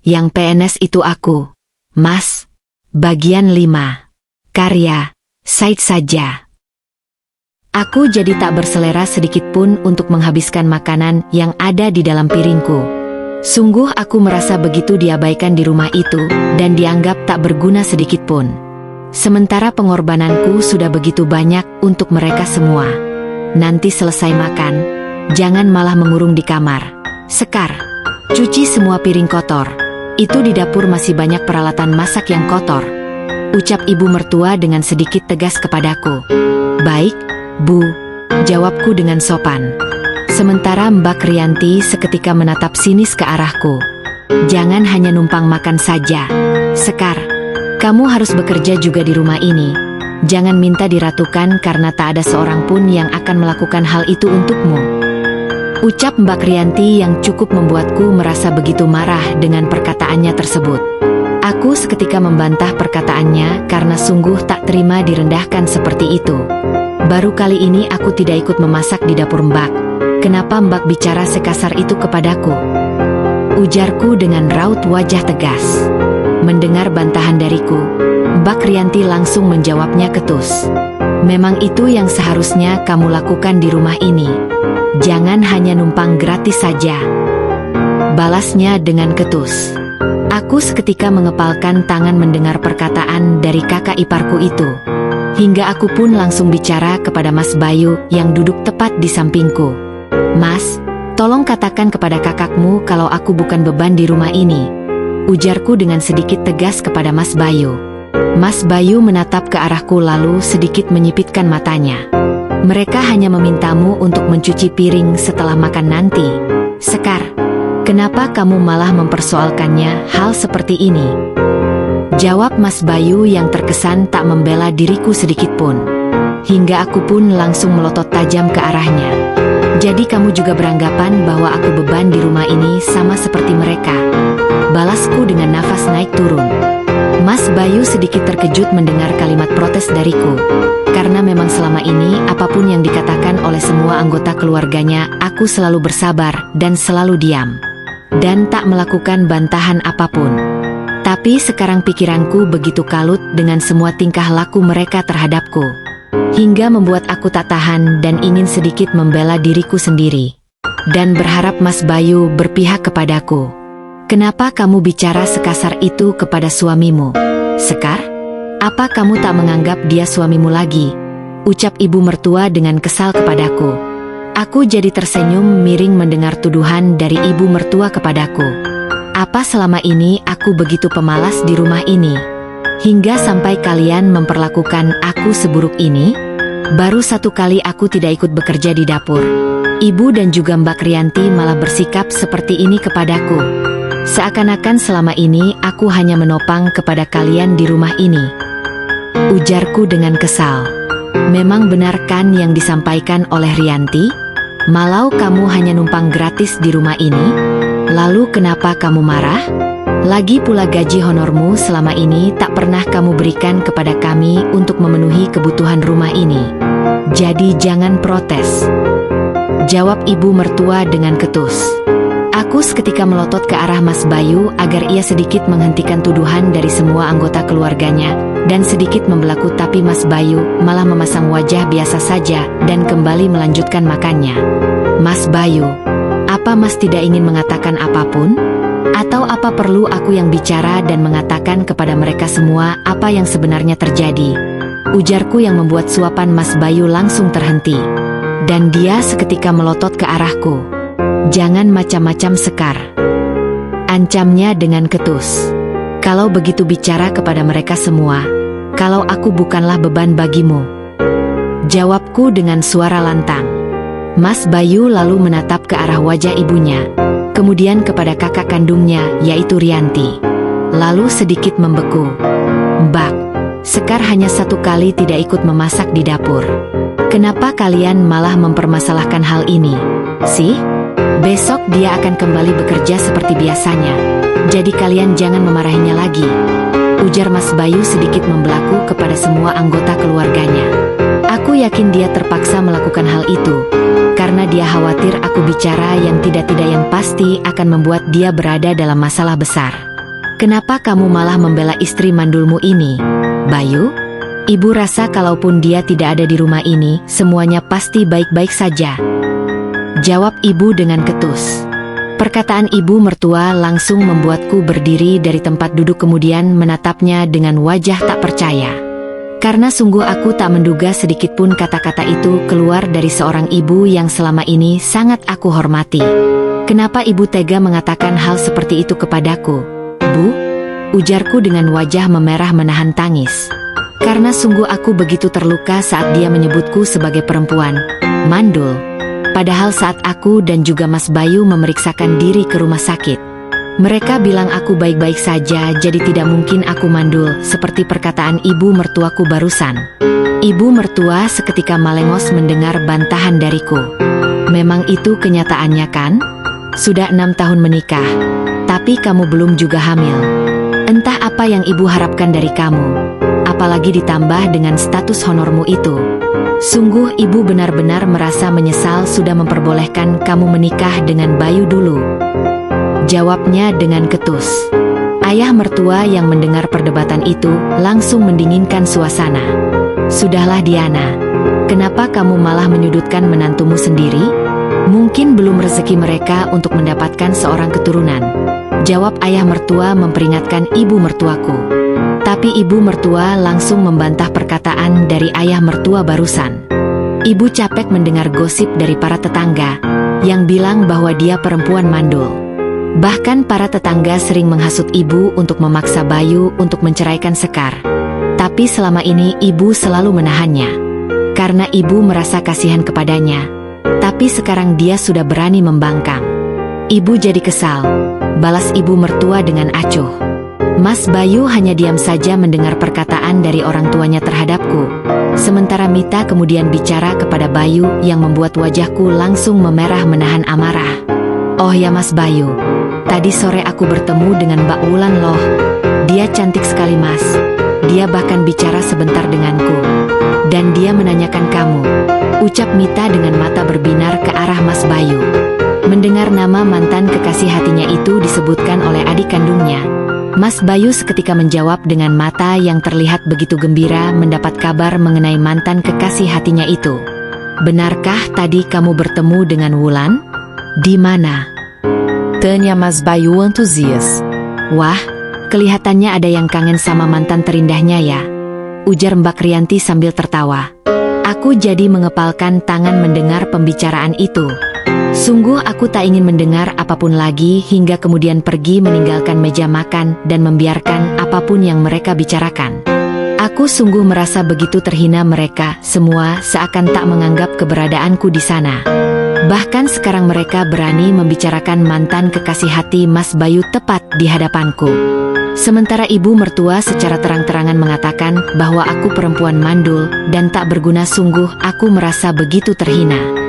Yang PNS itu aku. Mas. Bagian 5. Karya, Said saja. Aku jadi tak berselera sedikit pun untuk menghabiskan makanan yang ada di dalam piringku. Sungguh aku merasa begitu diabaikan di rumah itu dan dianggap tak berguna sedikit pun. Sementara pengorbananku sudah begitu banyak untuk mereka semua. Nanti selesai makan, jangan malah mengurung di kamar. Sekar, cuci semua piring kotor. Itu di dapur masih banyak peralatan masak yang kotor. Ucap ibu mertua dengan sedikit tegas kepadaku. Baik, Bu, jawabku dengan sopan. Sementara Mbak Rianti seketika menatap sinis ke arahku. Jangan hanya numpang makan saja. Sekar, kamu harus bekerja juga di rumah ini. Jangan minta diratukan karena tak ada seorang pun yang akan melakukan hal itu untukmu. Ucap Mbak Rianti yang cukup membuatku merasa begitu marah dengan perkataannya tersebut. Aku seketika membantah perkataannya karena sungguh tak terima direndahkan seperti itu. Baru kali ini aku tidak ikut memasak di dapur Mbak. Kenapa Mbak bicara sekasar itu kepadaku? Ujarku dengan raut wajah tegas. Mendengar bantahan dariku, Mbak Rianti langsung menjawabnya ketus. Memang itu yang seharusnya kamu lakukan di rumah ini. Jangan hanya numpang gratis saja. Balasnya dengan ketus. Aku seketika mengepalkan tangan mendengar perkataan dari kakak iparku itu. Hingga aku pun langsung bicara kepada Mas Bayu yang duduk tepat di sampingku. Mas, tolong katakan kepada kakakmu kalau aku bukan beban di rumah ini. Ujarku dengan sedikit tegas kepada Mas Bayu. Mas Bayu menatap ke arahku lalu sedikit menyipitkan matanya. Mereka hanya memintamu untuk mencuci piring setelah makan nanti. Sekar, kenapa kamu malah mempersoalkannya hal seperti ini? Jawab Mas Bayu yang terkesan tak membela diriku sedikit pun. Hingga aku pun langsung melotot tajam ke arahnya. Jadi kamu juga beranggapan bahwa aku beban di rumah ini sama seperti mereka? Balasku dengan nafas naik turun. Mas Bayu sedikit terkejut mendengar kalimat protes dariku. Karena memang selama ini apapun yang dikatakan oleh semua anggota keluarganya, aku selalu bersabar dan selalu diam. Dan tak melakukan bantahan apapun. Tapi sekarang pikiranku begitu kalut dengan semua tingkah laku mereka terhadapku. Hingga membuat aku tak tahan dan ingin sedikit membela diriku sendiri. Dan berharap Mas Bayu berpihak kepadaku. Kenapa kamu bicara sekasar itu kepada suamimu? Sekar? Apa kamu tak menganggap dia suamimu lagi? Ucap ibu mertua dengan kesal kepadaku. Aku jadi tersenyum miring mendengar tuduhan dari ibu mertua kepadaku. Apa selama ini aku begitu pemalas di rumah ini? Hingga sampai kalian memperlakukan aku seburuk ini? Baru satu kali aku tidak ikut bekerja di dapur. Ibu dan juga Mbak Rianti malah bersikap seperti ini kepadaku. Seakan-akan selama ini aku hanya menopang kepada kalian di rumah ini. Ujarku dengan kesal. Memang benar kan yang disampaikan oleh Rianti? Malau kamu hanya numpang gratis di rumah ini? Lalu kenapa kamu marah? Lagi pula gaji honormu selama ini tak pernah kamu berikan kepada kami untuk memenuhi kebutuhan rumah ini. Jadi jangan protes. Jawab ibu mertua dengan ketus. Aku seketika melotot ke arah Mas Bayu agar ia sedikit menghentikan tuduhan dari semua anggota keluarganya, dan sedikit membelaku tapi Mas Bayu malah memasang wajah biasa saja dan kembali melanjutkan makannya. Mas Bayu, apa Mas tidak ingin mengatakan apapun? Atau apa perlu aku yang bicara dan mengatakan kepada mereka semua apa yang sebenarnya terjadi? Ujarku yang membuat suapan Mas Bayu langsung terhenti. Dan dia seketika melotot ke arahku. Jangan macam-macam Sekar. Ancamnya dengan ketus. Kalau begitu bicara kepada mereka semua, kalau aku bukanlah beban bagimu. Jawabku dengan suara lantang. Mas Bayu lalu menatap ke arah wajah ibunya, kemudian kepada kakak kandungnya yaitu Rianti. Lalu sedikit membeku. Mbak, Sekar hanya satu kali tidak ikut memasak di dapur. Kenapa kalian malah mempermasalahkan hal ini? Sih? Besok dia akan kembali bekerja seperti biasanya. Jadi kalian jangan memarahinya lagi. Ujar Mas Bayu sedikit membelaku kepada semua anggota keluarganya. Aku yakin dia terpaksa melakukan hal itu. Karena dia khawatir aku bicara yang tidak-tidak yang pasti akan membuat dia berada dalam masalah besar. Kenapa kamu malah membela istri mandulmu ini, Bayu? Ibu rasa kalaupun dia tidak ada di rumah ini, semuanya pasti baik-baik saja. Jawab ibu dengan ketus. Perkataan ibu mertua langsung membuatku berdiri dari tempat duduk kemudian menatapnya dengan wajah tak percaya. Karena sungguh aku tak menduga sedikitpun kata-kata itu keluar dari seorang ibu yang selama ini sangat aku hormati. Kenapa ibu tega mengatakan hal seperti itu kepadaku? Bu, ujarku dengan wajah memerah menahan tangis. Karena sungguh aku begitu terluka saat dia menyebutku sebagai perempuan mandul. Padahal saat aku dan juga Mas Bayu memeriksakan diri ke rumah sakit, mereka bilang aku baik-baik saja, jadi tidak mungkin aku mandul, seperti perkataan ibu mertuaku barusan. Ibu mertua seketika malengos mendengar bantahan dariku. Memang itu kenyataannya kan? Sudah 6 tahun menikah, tapi kamu belum juga hamil. Entah apa yang ibu harapkan dari kamu. Apalagi ditambah dengan status honormu itu. Sungguh ibu benar-benar merasa menyesal sudah memperbolehkan kamu menikah dengan Bayu dulu. Jawabnya dengan ketus. Ayah mertua yang mendengar perdebatan itu langsung mendinginkan suasana. Sudahlah Diana, kenapa kamu malah menyudutkan menantumu sendiri? Mungkin belum rezeki mereka untuk mendapatkan seorang keturunan. Jawab ayah mertua memperingatkan ibu mertuaku. Tapi ibu mertua langsung membantah perkataan dari ayah mertua barusan. Ibu capek mendengar gosip dari para tetangga yang bilang bahwa dia perempuan mandul. Bahkan para tetangga sering menghasut ibu untuk memaksa Bayu untuk menceraikan Sekar. Tapi selama ini ibu selalu menahannya. Karena ibu merasa kasihan kepadanya. Tapi sekarang dia sudah berani membangkang. Ibu jadi kesal. Balas ibu mertua dengan acuh. Mas Bayu hanya diam saja mendengar perkataan dari orang tuanya terhadapku. Sementara Mita kemudian bicara kepada Bayu yang membuat wajahku langsung memerah menahan amarah. Oh ya Mas Bayu, tadi sore aku bertemu dengan Mbak Wulan loh. Dia cantik sekali Mas. Dia bahkan bicara sebentar denganku. Dan dia menanyakan kamu. Ucap Mita dengan mata berbinar ke arah Mas Bayu. Mendengar nama mantan kekasih hatinya itu disebutkan oleh adik kandungnya, Mas Bayu seketika menjawab dengan mata yang terlihat begitu gembira mendapat kabar mengenai mantan kekasih hatinya itu. Benarkah tadi kamu bertemu dengan Wulan? Di mana? Tanya Mas Bayu antusias. Wah, kelihatannya ada yang kangen sama mantan terindahnya ya, ujar Mbak Rianti sambil tertawa. Aku jadi mengepalkan tangan mendengar pembicaraan itu. Sungguh aku tak ingin mendengar apapun lagi hingga kemudian pergi meninggalkan meja makan dan membiarkan apapun yang mereka bicarakan. Aku sungguh merasa begitu terhina, mereka semua seakan tak menganggap keberadaanku di sana. Bahkan sekarang mereka berani membicarakan mantan kekasih hati Mas Bayu tepat di hadapanku. Sementara ibu mertua secara terang-terangan mengatakan bahwa aku perempuan mandul dan tak berguna, sungguh aku merasa begitu terhina.